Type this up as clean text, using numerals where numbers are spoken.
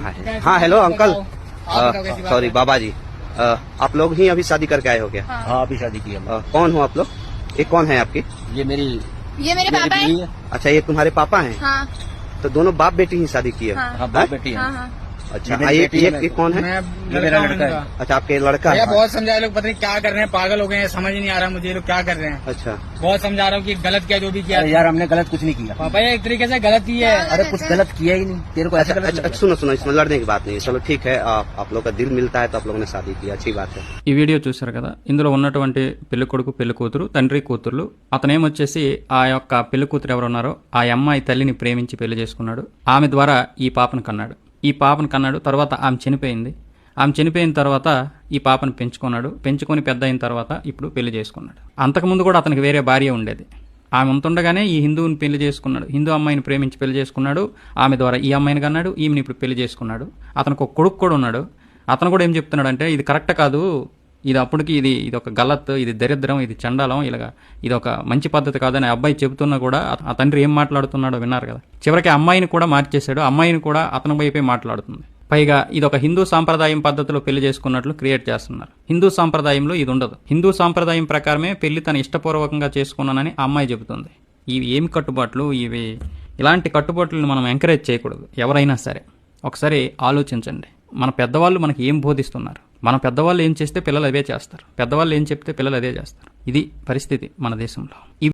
हाँ hello uncle, sorry बाबा जी, आप लोग ही अभी शादी करके आए हो क्या? हाँ अभी शादी की हमने। कौन हो आप लोग? ये कौन है आपकी? ये मेरे पापा बीवी है। अच्छा, ये तुम्हारे पापा हैं? हाँ तो दोनों बाप बेटी ही शादी की है? हाँ बाप बेटी है। हाँ हाँ। अच्छा, ये मेरी बेटी है, ये कौन है? ये मेरा लड़का है। अच्छा, आपके लड़का भैया है? बहुत समझा लोग, पता नहीं क्या कर रहे हैं, पागल हो गए हैं, समझ ही नहीं आ रहा मुझे ये लोग क्या कर रहे हैं। अच्छा, बहुत समझा रहा हूँ कि गलत किया जो भी किया। अरे यार हमने गलत कुछ नहीं किया। पापा ये एक तरीके से गलत ही है। अरे कुछ गलत किया ही नहीं, तेरे को ऐसा अच्छा, गलत अच्छा, लगा? सुनो इसमें लड़ने की बात नहीं है। चलो ठीक है, आप लोग का दिल मिलता है तो आप लोगों ने शादी की, अच्छी बात है। ఈ వీడియో చూశారు కదా, ఇందులో ఉన్నటువంటి పెళ్లి కొడుకు పెళ్లి కూతురు తండ్రి కూతుర్లు. అతనేమొచ్చేసి ఆ యొక్క పెళ్లి కూతురు ఎవరు ఉన్నారో ఆ అమ్మాయి తల్లిని ప్రేమించి పెళ్లి చేసుకున్నాడు. ఆమె ద్వారా ఈ పాపను కన్నాడు. తర్వాత ఆమె చనిపోయింది. ఆమె చనిపోయిన తర్వాత ఈ పాపను పెంచుకొని పెద్ద అయిన తర్వాత ఇప్పుడు పెళ్లి చేసుకున్నాడు. అంతకుముందు కూడా అతనికి వేరే భార్య ఉండేది. ఆమె ఉంటుండగానే ఈ హిందువుని పెళ్లి చేసుకున్నాడు. హిందూ అమ్మాయిని ప్రేమించి పెళ్లి చేసుకున్నాడు. ఆమె ద్వారా ఈ అమ్మాయిని కన్నాడు. ఈమెను ఇప్పుడు పెళ్లి చేసుకున్నాడు. అతనికి ఒక కొడుకు కూడా ఉన్నాడు. అతను కూడా ఏం చెప్తున్నాడంటే ఇది కరెక్ట్ కాదు, ఇది అప్పటికి ఇది ఒక గలత్, ఇది దరిద్రం, ఇది చండాలం, ఇలాగా ఇది ఒక మంచి పద్ధతి కాదని అబ్బాయి చెబుతున్నా కూడా ఆ తండ్రి ఏం మాట్లాడుతున్నాడో విన్నారు కదా. చివరికి అమ్మాయిని కూడా మార్చేశాడు. అమ్మాయిని కూడా అతని వైపే మాట్లాడుతుంది. పైగా ఇది ఒక హిందూ సాంప్రదాయం పద్ధతిలో పెళ్లి చేసుకున్నట్లు క్రియేట్ చేస్తున్నారు. హిందూ సాంప్రదాయంలో ఇది ఉండదు. హిందూ సాంప్రదాయం ప్రకారమే పెళ్లి తన ఇష్టపూర్వకంగా చేసుకున్నానని ఆ అమ్మాయి చెబుతుంది. ఇవి ఏమి కట్టుబాట్లు, ఇలాంటి కట్టుబాట్లను మనం ఎంకరేజ్ చేయకూడదు ఎవరైనా సరే. ఒకసారి ఆలోచించండి, మన పెద్దవాళ్ళు మనకి ఏం బోధిస్తున్నారు. మన పెద్దవాళ్ళు ఏం చేస్తే పిల్లలు అవే చేస్తారు. పెద్దవాళ్ళు ఏం చెప్తే పిల్లలు అదే చేస్తారు. ఇది పరిస్థితి మన దేశంలో.